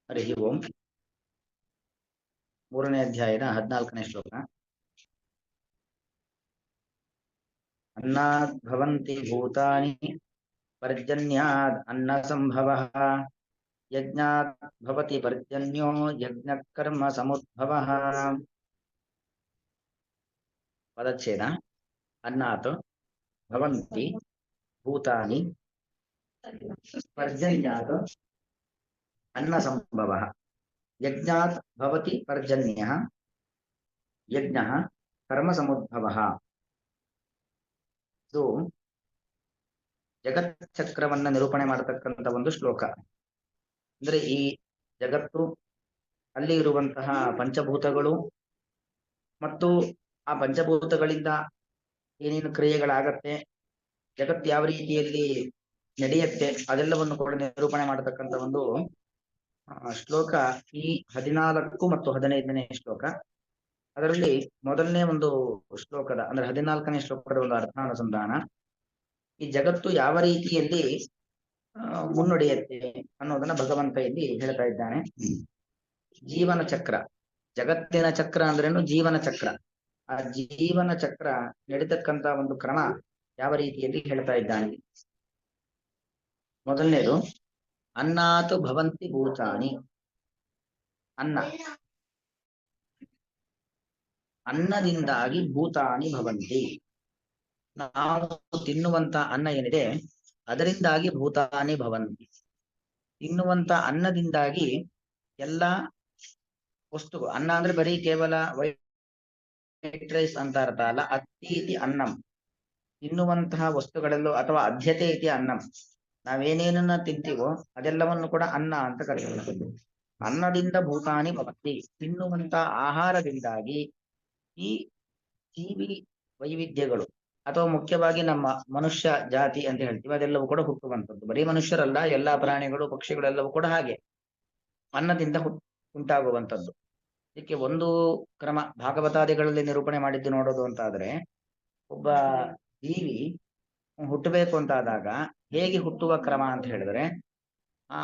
ಹರಿ ಓಂ. 3ನೇ ಅಧ್ಯಾಯದ 14ನೇ ಶ್ಲೋಕ. ಅನ್ನಾದ್ ಭವಂತಿ ಭೂತಾನಿ ಪರ್ಜನ್ಯಾದ್ ಅನ್ನ ಸಂಭವಃ ಯಜ್ಞಾತ್ ಭವತಿ ಪರ್ಜನ್ಯೋ ಯಜ್ಞ ಕರ್ಮ ಸಮುದ್ಭವಃ. ಪದಚ್ಛೇದ. ಅನ್ನಾತ್ ಭವಂತಿ ಭೂತಾನಿ ಪರ್ಜನ್ಯಾತ್ ಅನ್ನ ಸಂಭವಃ ಯಜ್ಞಾತ್ ಭವತಿ ಪರ್ಜನ್ಯಃ ಯಜ್ಞಃ ಕರ್ಮ ಸಮುದ್ಭವಃ. ಇದು ಜಗಚ್ಚಕ್ರವನ್ನ ನಿರೂಪಣೆ ಮಾಡತಕ್ಕಂಥ ಒಂದು ಶ್ಲೋಕ. ಅಂದ್ರೆ ಈ ಜಗತ್ತು, ಅಲ್ಲಿ ಇರುವಂತಹ ಪಂಚಭೂತಗಳು ಮತ್ತು ಆ ಪಂಚಭೂತಗಳಿಂದ ಏನೇನು ಕ್ರಿಯೆಗಳಾಗತ್ತೆ, ಜಗತ್ತು ಯಾವ ರೀತಿಯಲ್ಲಿ ನಡೆಯುತ್ತೆ, ಅದೆಲ್ಲವನ್ನು ಕೂಡ ನಿರೂಪಣೆ ಮಾಡತಕ್ಕಂಥ ಒಂದು ಶ್ಲೋಕ ಈ 14 ಮತ್ತು 15ನೇ ಶ್ಲೋಕ. ಅದರಲ್ಲಿ ಮೊದಲನೇ ಒಂದು ಶ್ಲೋಕದ ಅಂದ್ರೆ 14ನೇ ಶ್ಲೋಕದ ಒಂದು ಅರ್ಥಾನುಸಂಧಾನ, ಈ ಜಗತ್ತು ಯಾವ ರೀತಿಯಲ್ಲಿ ಮುನ್ನಡೆಯುತ್ತೆ ಅನ್ನೋದನ್ನ ಭಗವಂತ ಇಲ್ಲಿ ಹೇಳ್ತಾ ಇದ್ದಾನೆ. ಜೀವನ ಚಕ್ರ, ಜಗತ್ತಿನ ಚಕ್ರ ಅಂದ್ರೇನು ಜೀವನ ಚಕ್ರ. ಆ ಜೀವನ ಚಕ್ರ ನಡೀತಕ್ಕಂತ ಒಂದು ಕ್ರಮ ಯಾವ ರೀತಿಯಲ್ಲಿ ಹೇಳ್ತಾ ಇದ್ದಾನೆ. ಮೊದಲನೇದು, ಅನ್ನಾತು ಭವಂತಿ ಭೂತಾನಿ. ಅನ್ನ, ಅನ್ನದಿಂದಾಗಿ ಭೂತಾನಿ ಭವಂತಿ. ನಾವು ತಿನ್ನುವಂತ ಅನ್ನ ಏನಿದೆ ಅದರಿಂದಾಗಿ ಭೂತಾನಿ ಭವಂತಿ. ತಿನ್ನುವಂತ ಅನ್ನದಿಂದಾಗಿ ಎಲ್ಲ ವಸ್ತುಗಳು, ಅನ್ನ ಅಂದ್ರೆ ಬರೀ ಕೇವಲ ವೈಟ್ ರೈಸ್ ಅಂತ ಅರ್ಥ ಅಲ್ಲ. ಅತ್ತಿ ಇತಿ ಅನ್ನಂ, ತಿನ್ನುವಂತಹ ವಸ್ತುಗಳಲ್ಲೂ ಅಥವಾ ಅಧ್ಯತೆ ಇತಿ ಅನ್ನಂ, ನಾವೇನೇನನ್ನ ತಿಂತೀವೋ ಅದೆಲ್ಲವನ್ನು ಕೂಡ ಅನ್ನ ಅಂತ ಕರೆಯುವಂಥದ್ದು. ಅನ್ನದಿಂದ ಭೂತಾನಿ ಭವಂತಿ, ತಿನ್ನುವಂತ ಆಹಾರದಿಂದಾಗಿ ಈ ಜೀವಿ ವೈವಿಧ್ಯಗಳು ಅಥವಾ ಮುಖ್ಯವಾಗಿ ನಮ್ಮ ಮನುಷ್ಯ ಜಾತಿ ಅಂತ ಹೇಳ್ತೀವಿ ಅದೆಲ್ಲವೂ ಕೂಡ ಹುಟ್ಟುವಂಥದ್ದು. ಬರೀ ಮನುಷ್ಯರಲ್ಲ, ಎಲ್ಲಾ ಪ್ರಾಣಿಗಳು ಪಕ್ಷಿಗಳೆಲ್ಲವೂ ಕೂಡ ಹಾಗೆ ಅನ್ನದಿಂದ ಉಂಟಾಗುವಂಥದ್ದು. ಇದಕ್ಕೆ ಒಂದು ಕ್ರಮ ಭಾಗವತಾದಿಗಳಲ್ಲಿ ನಿರೂಪಣೆ ಮಾಡಿದ್ದು ನೋಡೋದು ಅಂತಾದ್ರೆ, ಒಬ್ಬ ಜೀವಿ ಹುಟ್ಟಬೇಕು ಅಂತಾದಾಗ ಹೇಗೆ ಹುಟ್ಟುವ ಕ್ರಮ ಅಂತ ಹೇಳಿದ್ರೆ, ಆ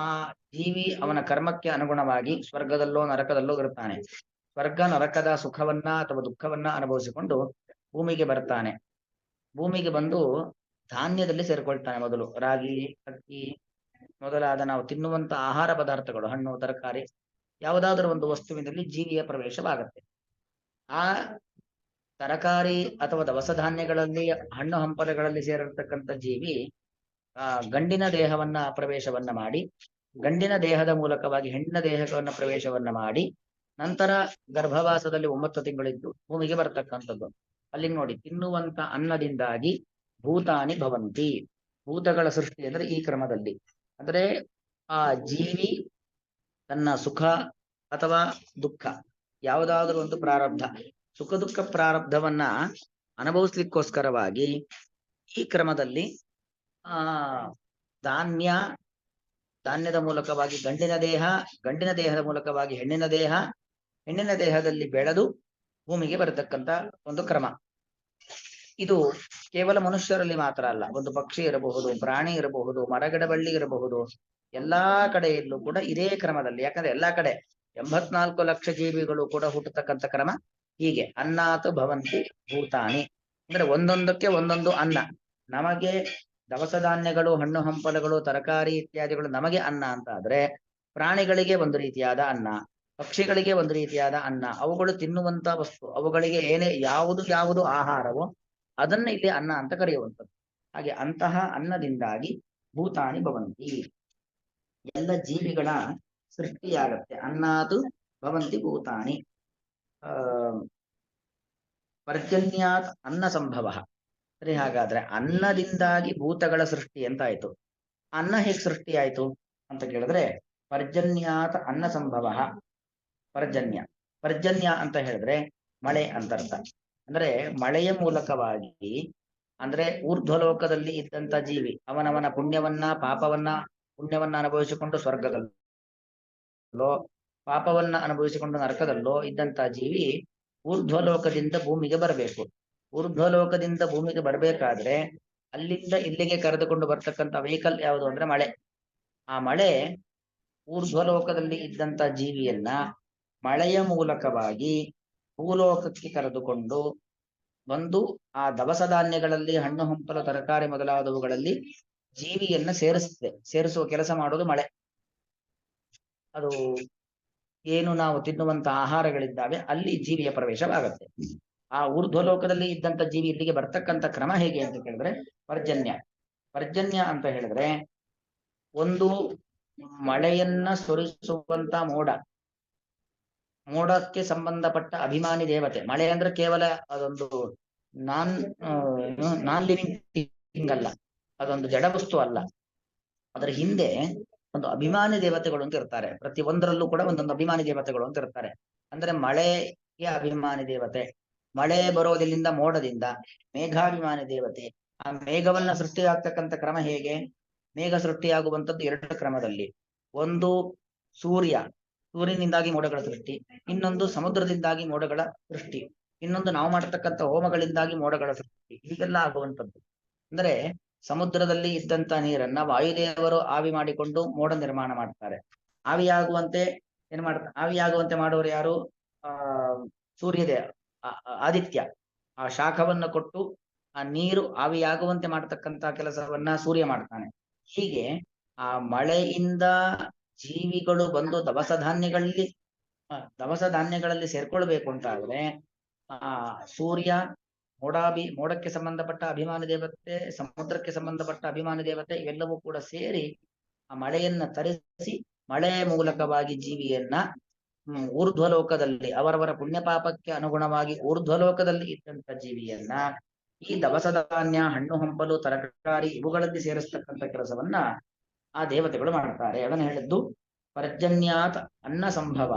ಜೀವಿ ಅವನ ಕರ್ಮಕ್ಕೆ ಅನುಗುಣವಾಗಿ ಸ್ವರ್ಗದಲ್ಲೋ ನರಕದಲ್ಲೋ ಇರುತ್ತಾನೆ. ಸ್ವರ್ಗ ನರಕದ ಸುಖವನ್ನ ಅಥವಾ ದುಃಖವನ್ನ ಅನುಭವಿಸಿಕೊಂಡು ಭೂಮಿಗೆ ಬರ್ತಾನೆ. ಭೂಮಿಗೆ ಬಂದು ಧಾನ್ಯದಲ್ಲಿ ಸೇರ್ಕೊಳ್ತಾನೆ. ಮೊದಲು ರಾಗಿ, ಅಕ್ಕಿ ಮೊದಲಾದ ನಾವು ತಿನ್ನುವಂತ ಆಹಾರ ಪದಾರ್ಥಗಳು, ಹಣ್ಣು ತರಕಾರಿ, ಯಾವುದಾದ್ರೂ ಒಂದು ವಸ್ತುವಿನಲ್ಲಿ ಜೀವಿಯ ಪ್ರವೇಶವಾಗತ್ತೆ. ಆ ತರಕಾರಿ ಅಥವಾ ದವಸ ಧಾನ್ಯಗಳಲ್ಲಿ, ಹಣ್ಣು ಹಂಪಲಗಳಲ್ಲಿ ಸೇರಿರ್ತಕ್ಕಂಥ ಜೀವಿ ಗಂಡಿನ ದೇಹವನ್ನ ಪ್ರವೇಶವನ್ನ ಮಾಡಿ, ಗಂಡಿನ ದೇಹದ ಮೂಲಕವಾಗಿ ಹೆಣ್ಣಿನ ದೇಹವನ್ನ ಪ್ರವೇಶವನ್ನ ಮಾಡಿ, ನಂತರ ಗರ್ಭವಾಸದಲ್ಲಿ 9 ತಿಂಗಳಿದ್ದು ಭೂಮಿಗೆ ಬರ್ತಕ್ಕಂಥದ್ದು. ಅಲ್ಲಿ ನೋಡಿ, ತಿನ್ನುವಂತ ಅನ್ನದಿಂದಾಗಿ ಭೂತಾನಿ ಭವಂತಿ. ಭೂತಗಳ ಸೃಷ್ಟಿ ಅಂದ್ರೆ ಈ ಕ್ರಮದಲ್ಲಿ. ಅಂದ್ರೆ ಆ ಜೀವಿ ತನ್ನ ಸುಖ ಅಥವಾ ದುಃಖ ಯಾವುದಾದ್ರೂ ಒಂದು ಪ್ರಾರಬ್ಧ, ಸುಖ ದುಃಖ ಪ್ರಾರಬ್ಧವನ್ನ ಅನುಭವಿಸ್ಲಿಕ್ಕೋಸ್ಕರವಾಗಿ ಈ ಕ್ರಮದಲ್ಲಿ ಧಾನ್ಯದ ಮೂಲಕವಾಗಿ ಗಂಡಿನ ದೇಹ, ಗಂಡಿನ ದೇಹದ ಮೂಲಕವಾಗಿ ಹೆಣ್ಣಿನ ದೇಹ, ಹೆಣ್ಣಿನ ದೇಹದಲ್ಲಿ ಬೆಳೆದು ಭೂಮಿಗೆ ಬರತಕ್ಕಂತ ಒಂದು ಕ್ರಮ. ಇದು ಕೇವಲ ಮನುಷ್ಯರಲ್ಲಿ ಮಾತ್ರ ಅಲ್ಲ, ಒಂದು ಪಕ್ಷಿ ಇರಬಹುದು, ಪ್ರಾಣಿ ಇರಬಹುದು, ಮರಗಿಡ ಬಳ್ಳಿ ಇರಬಹುದು, ಎಲ್ಲಾ ಕಡೆಯಲ್ಲೂ ಕೂಡ ಇದೇ ಕ್ರಮದಲ್ಲಿ. ಯಾಕಂದ್ರೆ ಎಲ್ಲಾ ಕಡೆ 84 ಲಕ್ಷ ಜೀವಿಗಳು ಕೂಡ ಹುಟ್ಟತಕ್ಕಂಥ ಕ್ರಮ ಹೀಗೆ. ಅನ್ನಾತು ಭವಂತಿ ಭೂತಾನಿ ಅಂದ್ರೆ ಒಂದೊಂದಕ್ಕೆ ಒಂದೊಂದು ಅನ್ನ. ನಮಗೆ ದವಸ ಧಾನ್ಯಗಳು, ಹಣ್ಣು ಹಂಪಲಗಳು, ತರಕಾರಿ ಇತ್ಯಾದಿಗಳು ನಮಗೆ ಅನ್ನ ಅಂತ ಆದ್ರೆ, ಪ್ರಾಣಿಗಳಿಗೆ ಒಂದು ರೀತಿಯಾದ ಅನ್ನ, ಪಕ್ಷಿಗಳಿಗೆ ಒಂದು ರೀತಿಯಾದ ಅನ್ನ. ಅವುಗಳು ತಿನ್ನುವಂತ ವಸ್ತು, ಅವುಗಳಿಗೆ ಯಾವುದು ಆಹಾರವೋ ಅದನ್ನ ಇಲ್ಲಿ ಅನ್ನ ಅಂತ ಕರೆಯುವಂಥದ್ದು. ಹಾಗೆ ಅಂತಹ ಅನ್ನದಿಂದಾಗಿ ಭೂತಾನಿ ಭವಂತಿ, ಎಲ್ಲ ಜೀವಿಗಳ ಸೃಷ್ಟಿಯಾಗತ್ತೆ. ಅನ್ನಾತು ಭವಂತಿ ಭೂತಾನಿ. ಪರ್ಜನ್ಯಾತ್ ಅನ್ನ ಸಂಭವ. ಸರಿ, ಹಾಗಾದ್ರೆ ಅನ್ನದಿಂದಾಗಿ ಭೂತಗಳ ಸೃಷ್ಟಿ ಎಂತಾಯ್ತು? ಅನ್ನ ಹೇಗೆ ಸೃಷ್ಟಿ ಆಯ್ತು ಅಂತ ಕೇಳಿದ್ರೆ, ಪರ್ಜನ್ಯಾತ್ ಅನ್ನ ಸಂಭವ. ಪರ್ಜನ್ಯ ಅಂತ ಹೇಳಿದ್ರೆ ಮಳೆ ಅಂತರ್ಥ. ಅಂದ್ರೆ ಮಳೆಯ ಮೂಲಕವಾಗಿ, ಅಂದ್ರೆ ಊರ್ಧ್ವಲೋಕದಲ್ಲಿ ಇದ್ದಂತ ಜೀವಿ ಅವನವನ ಪುಣ್ಯವನ್ನ ಅನುಭವಿಸಿಕೊಂಡು ಸ್ವರ್ಗದಲ್ಲೋ, ಪಾಪವನ್ನ ಅನುಭವಿಸಿಕೊಂಡು ನರಕದಲ್ಲೋ ಇದ್ದಂತ ಜೀವಿ ಊರ್ಧ್ವಲೋಕದಿಂದ ಭೂಮಿಗೆ ಬರಬೇಕು. ಊರ್ಧ್ವಲೋಕದಿಂದ ಭೂಮಿಗೆ ಬರಬೇಕಾದ್ರೆ ಅಲ್ಲಿಂದ ಇಲ್ಲಿಗೆ ಕರೆದುಕೊಂಡು ಬರ್ತಕ್ಕಂಥ ವೆಹಿಕಲ್ ಯಾವುದು ಅಂದ್ರೆ ಮಳೆ. ಆ ಮಳೆ ಊರ್ಧ್ವಲೋಕದಲ್ಲಿ ಇದ್ದಂತ ಜೀವಿಯನ್ನ ಮಳೆಯ ಮೂಲಕವಾಗಿ ಭೂಲೋಕಕ್ಕೆ ಕರೆದುಕೊಂಡು ಬಂದು ಆ ದವಸ ಧಾನ್ಯಗಳಲ್ಲಿ ಹಣ್ಣು ಹಂಪಲು ತರಕಾರಿ ಮೊದಲಾದವುಗಳಲ್ಲಿ ಜೀವಿಯನ್ನ ಸೇರಿಸುವ ಕೆಲಸ ಮಾಡೋದು ಮಳೆ. ಅದು ಏನು ನಾವು ತಿನ್ನುವಂತ ಆಹಾರಗಳಿದ್ದಾವೆ ಅಲ್ಲಿ ಜೀವಿಯ ಪ್ರವೇಶವಾಗುತ್ತೆ. ಆ ಊರ್ಧ್ವಲೋಕದಲ್ಲಿ ಇದ್ದಂತ ಜೀವಿ ಇಲ್ಲಿಗೆ ಬರ್ತಕ್ಕಂಥ ಕ್ರಮ ಹೇಗೆ ಅಂತ ಕೇಳಿದ್ರೆ ಪರ್ಜನ್ಯ ಅಂತ ಹೇಳಿದ್ರೆ ಒಂದು ಮಳೆಯನ್ನ ಸುರಿಸುವಂತ ಮೋಡಕ್ಕೆ ಸಂಬಂಧಪಟ್ಟ ಅಭಿಮಾನಿ ದೇವತೆ. ಮಳೆ ಅಂದ್ರೆ ಕೇವಲ ಅದೊಂದು ನಾನ್ ಲಿವಿಂಗ್ ಥಿಂಗ್ ಅಲ್ಲ, ಅದೊಂದು ಜಡವಸ್ತು ಅಲ್ಲ. ಅದರ ಹಿಂದೆ ಒಂದು ಅಭಿಮಾನಿ ದೇವತೆಗಳು ಅಂತ ಇರ್ತಾರೆ. ಪ್ರತಿ ಒಂದರಲ್ಲೂ ಕೂಡ ಒಂದೊಂದು ಅಭಿಮಾನಿ ದೇವತೆಗಳು ಅಂತ ಇರ್ತಾರೆ. ಅಂದ್ರೆ ಮಳೆಗೆ ಅಭಿಮಾನಿ ದೇವತೆ, ಮಳೆ ಬರೋದಿಲ್ಲಿಂದ ಮೋಡದಿಂದ, ಮೇಘಾಭಿಮಾನಿ ದೇವತೆ. ಆ ಮೇಘವನ್ನ ಸೃಷ್ಟಿಯಾಗ್ತಕ್ಕಂಥ ಕ್ರಮ ಹೇಗೆ? ಮೇಘ ಸೃಷ್ಟಿಯಾಗುವಂಥದ್ದು ಎರಡು ಕ್ರಮದಲ್ಲಿ. ಒಂದು ಸೂರ್ಯನಿಂದಾಗಿ ಮೋಡಗಳ ಸೃಷ್ಟಿ, ಇನ್ನೊಂದು ಸಮುದ್ರದಿಂದಾಗಿ ಮೋಡಗಳ ಸೃಷ್ಟಿ, ಇನ್ನೊಂದು ನಾವು ಮಾಡತಕ್ಕಂಥ ಹೋಮಗಳಿಂದಾಗಿ ಮೋಡಗಳ ಸೃಷ್ಟಿ. ಹೀಗೆಲ್ಲ ಆಗುವಂಥದ್ದು. ಅಂದ್ರೆ ಸಮುದ್ರದಲ್ಲಿ ಇದ್ದಂತ ನೀರನ್ನ ವಾಯುದೇವರು ಆವಿ ಮಾಡಿಕೊಂಡು ಮೋಡ ನಿರ್ಮಾಣ ಮಾಡ್ತಾರೆ. ಆವಿಯಾಗುವಂತೆ ಮಾಡುವವರು ಯಾರು? ಸೂರ್ಯದೇವ, ಆದಿತ್ಯ. ಆ ಶಾಖವನ್ನ ಕೊಟ್ಟು ಆ ನೀರು ಆವಿಯಾಗುವಂತೆ ಮಾಡ್ತಕ್ಕಂಥ ಕೆಲಸವನ್ನ ಸೂರ್ಯ ಮಾಡ್ತಾನೆ. ಹೀಗೆ ಆ ಮಳೆಯಿಂದ ಜೀವಿಗಳು ಬಂದು ದವಸ ಧಾನ್ಯಗಳಲ್ಲಿ ಸೇರ್ಕೊಳ್ಬೇಕು ಅಂತಾದ್ರೆ ಆ ಸೂರ್ಯ, ಮೋಡಕ್ಕೆ ಸಂಬಂಧಪಟ್ಟ ಅಭಿಮಾನಿ ದೇವತೆ, ಸಮುದ್ರಕ್ಕೆ ಸಂಬಂಧಪಟ್ಟ ಅಭಿಮಾನಿ ದೇವತೆ ಇವೆಲ್ಲವೂ ಕೂಡ ಸೇರಿ ಆ ಮಳೆಯನ್ನ ತರಿಸಿ ಮಳೆಯ ಮೂಲಕವಾಗಿ ಜೀವಿಯನ್ನ ಊರ್ಧ್ವಲೋಕದಲ್ಲಿ ಅವರವರ ಪುಣ್ಯ ಪಾಪಕ್ಕೆ ಅನುಗುಣವಾಗಿ ಊರ್ಧ್ವಲೋಕದಲ್ಲಿ ಇದ್ದಂತ ಜೀವಿಯನ್ನ ಈ ದವಸ ಧಾನ್ಯ, ಹಣ್ಣು ಹಂಪಲು, ತರಕಾರಿ ಇವುಗಳಲ್ಲಿ ಸೇರಿಸ್ತಕ್ಕಂಥ ಕೆಲಸವನ್ನ ಆ ದೇವತೆಗಳು ಮಾಡ್ತಾರೆ. ಅದನ್ನು ಹೇಳಿದ್ದು ಪರ್ಜನ್ಯಾತ್ ಅನ್ನ ಸಂಭವ.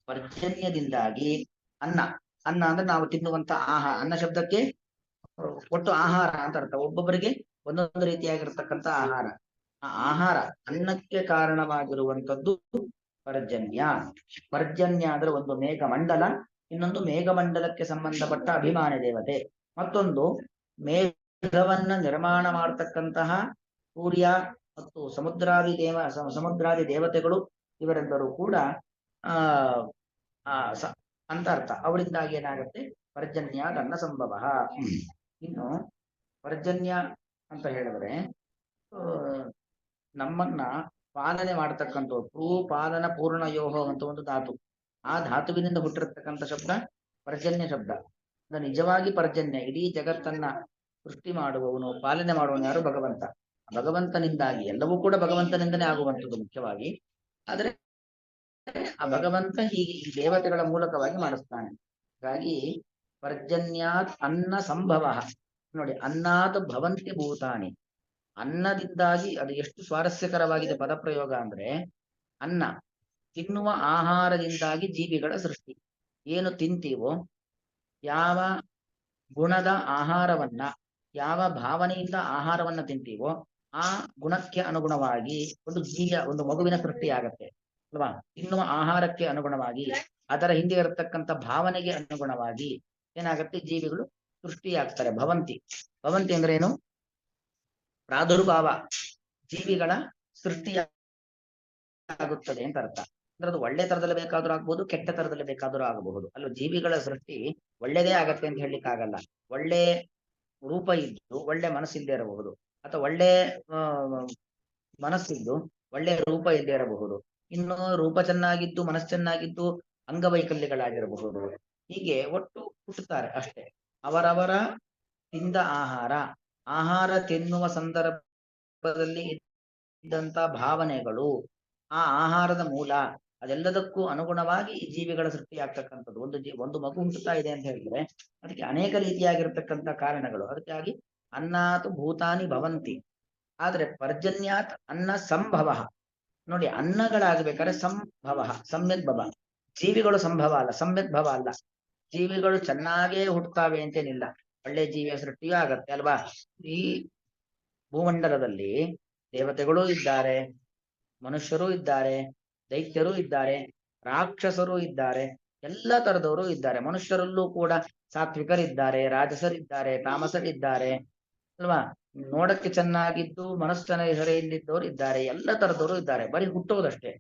ಪರ್ಜನ್ಯದಿಂದಾಗಿ ಅನ್ನ ಅಂದ್ರೆ ನಾವು ತಿನ್ನುವಂತ ಆಹಾರ. ಅನ್ನ ಶಬ್ದಕ್ಕೆ ಒಟ್ಟು ಆಹಾರ ಅಂತ ಅರ್ಥ. ಒಬ್ಬೊಬ್ಬರಿಗೆ ಒಂದೊಂದು ರೀತಿಯಾಗಿರ್ತಕ್ಕಂಥ ಆಹಾರ. ಆ ಆಹಾರ ಅನ್ನಕ್ಕೆ ಕಾರಣವಾಗಿರುವಂತದ್ದು ಪರ್ಜನ್ಯ ಅಂದ್ರೆ ಒಂದು ಮೇಘಮಂಡಲ, ಇನ್ನೊಂದು ಮೇಘಮಂಡಲಕ್ಕೆ ಸಂಬಂಧಪಟ್ಟ ಅಭಿಮಾನಿ ದೇವತೆ, ಮತ್ತೊಂದು ಮೇಘವನ್ನ ನಿರ್ಮಾಣ ಮಾಡತಕ್ಕಂತಹ ಸೂರ್ಯ ಮತ್ತು ಸಮುದ್ರಾದಿ ದೇವತೆಗಳು. ಇವರೆಲ್ಲರೂ ಕೂಡ ಅಂತ ಅರ್ಥ. ಅವರಿಂದಾಗಿ ಏನಾಗುತ್ತೆ? ಪರ್ಜನ್ಯ ಅನ್ನ ಸಂಭವ. ಇನ್ನು ಪರ್ಜನ್ಯ ಅಂತ ಹೇಳಿದ್ರೆ ನಮ್ಮನ್ನ ಪಾಲನೆ ಮಾಡತಕ್ಕಂಥ ಪಾಲನ ಪೂರ್ಣಯೋಹ ಅಂತ ಒಂದು ಧಾತು. ಆ ಧಾತುವಿನಿಂದ ಹುಟ್ಟಿರತಕ್ಕಂಥ ಶಬ್ದ ಪರ್ಜನ್ಯ ಶಬ್ದ. ನಿಜವಾಗಿ ಪರ್ಜನ್ಯ ಇಡೀ ಜಗತ್ತನ್ನ ಸೃಷ್ಟಿ ಮಾಡುವವನು, ಪಾಲನೆ ಮಾಡುವವನು ಯಾರು? ಭಗವಂತ. ಭಗವಂತನಿಂದಾಗಿ ಎಲ್ಲವೂ ಕೂಡ ಭಗವಂತನಿಂದನೇ ಆಗುವಂಥದ್ದು ಮುಖ್ಯವಾಗಿ. ಆದರೆ ಆ ಭಗವಂತ ಹೀಗೆ ಈ ದೇವತೆಗಳ ಮೂಲಕವಾಗಿ ಮಾಡಿಸ್ತಾನೆ. ಹಾಗಾಗಿ ಪರ್ಜನ್ಯಾತ್ ಅನ್ನ ಸಂಭವ. ನೋಡಿ, ಅನ್ನಾತ್ ಭವಂತಿ ಭೂತಾನಿ. ಅನ್ನದಿಂದಾಗಿ, ಅದು ಎಷ್ಟು ಸ್ವಾರಸ್ಯಕರವಾಗಿದೆ ಪದಪ್ರಯೋಗ ಅಂದ್ರೆ, ಅನ್ನ ತಿನ್ನುವ ಆಹಾರದಿಂದಾಗಿ ಜೀವಿಗಳ ಸೃಷ್ಟಿ. ಏನು ತಿಂತೀವೋ, ಯಾವ ಗುಣದ ಆಹಾರವನ್ನ, ಯಾವ ಭಾವನೆಯಿಂದ ಆಹಾರವನ್ನ ತಿಂತೀವೋ ಆ ಗುಣಕ್ಕೆ ಅನುಗುಣವಾಗಿ ಒಂದು ಮಗುವಿನ ಸೃಷ್ಟಿಯಾಗತ್ತೆ ಅಲ್ವಾ? ತಿನ್ನುವ ಆಹಾರಕ್ಕೆ ಅನುಗುಣವಾಗಿ, ಅದರ ಹಿಂದೆ ಇರತಕ್ಕಂಥ ಭಾವನೆಗೆ ಅನುಗುಣವಾಗಿ ಏನಾಗತ್ತೆ? ಜೀವಿಗಳು ಸೃಷ್ಟಿಯಾಗ್ತಾರೆ. ಭವಂತಿ ಅಂದ್ರೆ ಏನು? ಪ್ರಾದುರ್ಭಾವ, ಜೀವಿಗಳ ಸೃಷ್ಟಿಯಾಗುತ್ತದೆ ಅಂತ ಅರ್ಥ. ಅಂದ್ರೆ ಅದು ಒಳ್ಳೆ ತರದಲ್ಲಿ ಬೇಕಾದ್ರೂ ಆಗ್ಬಹುದು, ಕೆಟ್ಟ ತರದಲ್ಲಿ ಬೇಕಾದ್ರೂ ಆಗಬಹುದು. ಅಲ್ಲ, ಜೀವಿಗಳ ಸೃಷ್ಟಿ ಒಳ್ಳೆದೇ ಆಗತ್ತೆ ಅಂತ ಹೇಳಲಿಕ್ಕೆ ಆಗಲ್ಲ. ಒಳ್ಳೆ ರೂಪ ಇದ್ದು ಒಳ್ಳೆ ಮನಸ್ಸಿಲ್ಲದೆ ಇರಬಹುದು, ಅಥವಾ ಒಳ್ಳೆ ಮನಸ್ಸಿದ್ದು ಒಳ್ಳೆ ರೂಪ ಇಲ್ಲದೆ ಇರಬಹುದು. ಇನ್ನು ರೂಪ ಚೆನ್ನಾಗಿದ್ದು ಮನಸ್ಸು ಚೆನ್ನಾಗಿದ್ದು ಅಂಗವೈಕಲ್ಯಗಳಾಗಿರಬಹುದು. ಹೀಗೆ ಒಟ್ಟು ಹುಟ್ಟುತ್ತಾರೆ ಅಷ್ಟೇ. ಅವರವರ ತಿಂದ ಆಹಾರ ತಿನ್ನುವ ಸಂದರ್ಭದಲ್ಲಿ ಇದ್ದಂತ ಭಾವನೆಗಳು, ಆ ಆಹಾರದ ಮೂಲ, ಅದೆಲ್ಲದಕ್ಕೂ ಅನುಗುಣವಾಗಿ ಈ ಜೀವಿಗಳ ಸೃಷ್ಟಿಯಾಗ್ತಕ್ಕಂಥದ್ದು. ಒಂದು ಮಗು ಹುಟ್ಟುತ್ತಾ ಇದೆ ಅಂತ ಹೇಳಿದ್ರೆ ಅದಕ್ಕೆ ಅನೇಕ ರೀತಿಯಾಗಿರ್ತಕ್ಕಂಥ ಕಾರಣಗಳು. ಅದಕ್ಕಾಗಿ ಅನ್ನಾತ್ ಭೂತಾನಿ ಭವಂತಿ. ಆದ್ರೆ ಪರ್ಜನ್ಯಾತ್ ಅನ್ನ ಸಂಭವ. ನೋಡಿ, ಅನ್ನಗಳಾಗಬೇಕಾದ್ರೆ ಸಂಭವ, ಸಮ್ಯಕ್ ಭವ. ಜೀವಿಗಳು ಸಂಭವ ಅಲ್ಲ, ಸಮ್ಯಕ್ ಭವ ಅಲ್ಲ. ಜೀವಿಗಳು ಚೆನ್ನಾಗೇ ಹುಟ್ಟುತ್ತಾವೆ ಅಂತೇನಿಲ್ಲ, ಒಳ್ಳೆ ಜೀವಿಯ ಸೃಷ್ಟಿಯೂ ಆಗತ್ತೆ ಅಲ್ವಾ? ಈ ಭೂಮಂಡಲದಲ್ಲಿ ದೇವತೆಗಳೂ ಇದ್ದಾರೆ, ಮನುಷ್ಯರೂ ಇದ್ದಾರೆ, ದೈತ್ಯರೂ ಇದ್ದಾರೆ, ರಾಕ್ಷಸರು ಇದ್ದಾರೆ, ಎಲ್ಲ ತರದವರು ಇದ್ದಾರೆ. ಮನುಷ್ಯರಲ್ಲೂ ಕೂಡ ಸಾತ್ವಿಕರಿದ್ದಾರೆ, ರಾಜಸರಿದ್ದಾರೆ, ತಾಮಸರಿದ್ದಾರೆ ಅಲ್ವಾ? ನೋಡಕ್ಕೆ ಚೆನ್ನಾಗಿದ್ದು ಮನಸ್ಸು ಚೆನ್ನಾಗಿ ಸರಿಯಿಲ್ಲದವರು ಇದ್ದಾರೆ, ಎಲ್ಲ ತರದವರು ಇದ್ದಾರೆ. ಬರೀ ಹುಟ್ಟೋದಷ್ಟೇ,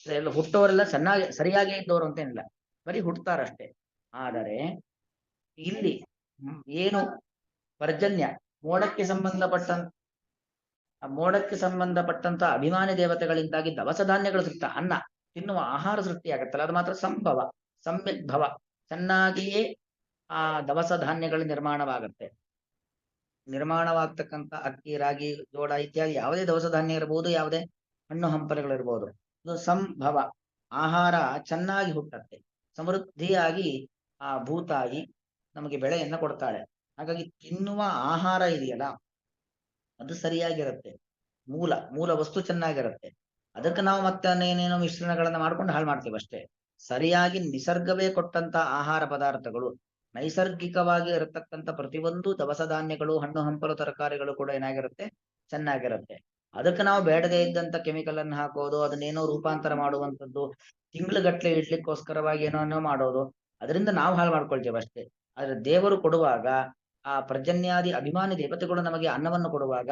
ಎಲ್ಲ ಹುಟ್ಟೋರೆಲ್ಲ ಚೆನ್ನಾಗಿ ಸರಿಯಾಗಿ ಇದ್ದವರು ಅಂತೇನಿಲ್ಲ, ಬರೀ ಹುಟ್ಟುತ್ತಾರಷ್ಟೇ. ಆದರೆ ಇಲ್ಲಿ ಏನು ಪರ್ಜನ್ಯ, ಮೋಡಕ್ಕೆ ಸಂಬಂಧಪಟ್ಟ ಮೋಡಕ್ಕೆ ಸಂಬಂಧಪಟ್ಟಂತ ಅಭಿಮಾನಿ ದೇವತೆಗಳಿಂದಾಗಿ ದವಸ ಧಾನ್ಯಗಳು ಸೃಷ್ಟ, ಅನ್ನ ತಿನ್ನುವ ಆಹಾರ ಸೃಷ್ಟಿಯಾಗತ್ತಲ್ಲ, ಅದು ಮಾತ್ರ ಸಂಭವ, ಸಮ್ಯಕ್ ಭವ, ಚೆನ್ನಾಗಿಯೇ ಆ ದವಸ ಧಾನ್ಯಗಳು ನಿರ್ಮಾಣವಾಗುತ್ತೆ. ನಿರ್ಮಾಣವಾಗ್ತಕ್ಕಂಥ ಅಕ್ಕಿ, ರಾಗಿ, ಜೋಳ ಇತ್ಯಾದಿ ಯಾವುದೇ ದವಸ ಧಾನ್ಯ ಇರಬಹುದು, ಯಾವುದೇ ಹಣ್ಣು ಹಂಪಲುಗಳಿರ್ಬೋದು. ಇದು ಸಂಭವ, ಆಹಾರ ಚೆನ್ನಾಗಿ ಹುಟ್ಟತ್ತೆ, ಸಮೃದ್ಧಿಯಾಗಿ ಆ ಭೂತಾಯಿ ನಮಗೆ ಬೆಳೆಯನ್ನ ಕೊಡ್ತಾಳೆ. ಹಾಗಾಗಿ ತಿನ್ನುವ ಆಹಾರ ಇದೆಯಲ್ಲ ಅದು ಸರಿಯಾಗಿರುತ್ತೆ, ಮೂಲ ವಸ್ತು ಚೆನ್ನಾಗಿರುತ್ತೆ. ಅದಕ್ಕೆ ನಾವು ಮತ್ತೆ ಏನೇನೋ ಮಿಶ್ರಣಗಳನ್ನ ಮಾಡ್ಕೊಂಡು ಹಾಳು ಮಾಡ್ತೀವಿ ಅಷ್ಟೇ. ಸರಿಯಾಗಿ ನಿಸರ್ಗವೇ ಕೊಟ್ಟಂತ ಆಹಾರ ಪದಾರ್ಥಗಳು, ನೈಸರ್ಗಿಕವಾಗಿ ಇರತಕ್ಕಂಥ ಪ್ರತಿಯೊಂದು ದವಸ ಧಾನ್ಯಗಳು, ಹಣ್ಣು ಹಂಪಲು, ತರಕಾರಿಗಳು ಕೂಡ ಏನಾಗಿರುತ್ತೆ, ಚೆನ್ನಾಗಿರುತ್ತೆ. ಅದಕ್ಕೆ ನಾವು ಬೇಡದೇ ಇದ್ದಂತ ಕೆಮಿಕಲ್ ಅನ್ನು ಹಾಕೋದು, ಅದನ್ನೇನೋ ರೂಪಾಂತರ ಮಾಡುವಂಥದ್ದು, ತಿಂಗಳುಗಟ್ಲೆ ಇಡ್ಲಿಕ್ಕೋಸ್ಕರವಾಗಿ ಏನೋ ಮಾಡೋದು, ಅದರಿಂದ ನಾವು ಹಾಳು ಮಾಡ್ಕೊಳ್ತೇವೆ ಅಷ್ಟೇ. ಆದ್ರೆ ದೇವರು ಕೊಡುವಾಗ, ಆ ಪರ್ಜನ್ಯಾದಿ ಅಭಿಮಾನಿ ದೇವತೆಗಳು ನಮಗೆ ಅನ್ನವನ್ನು ಕೊಡುವಾಗ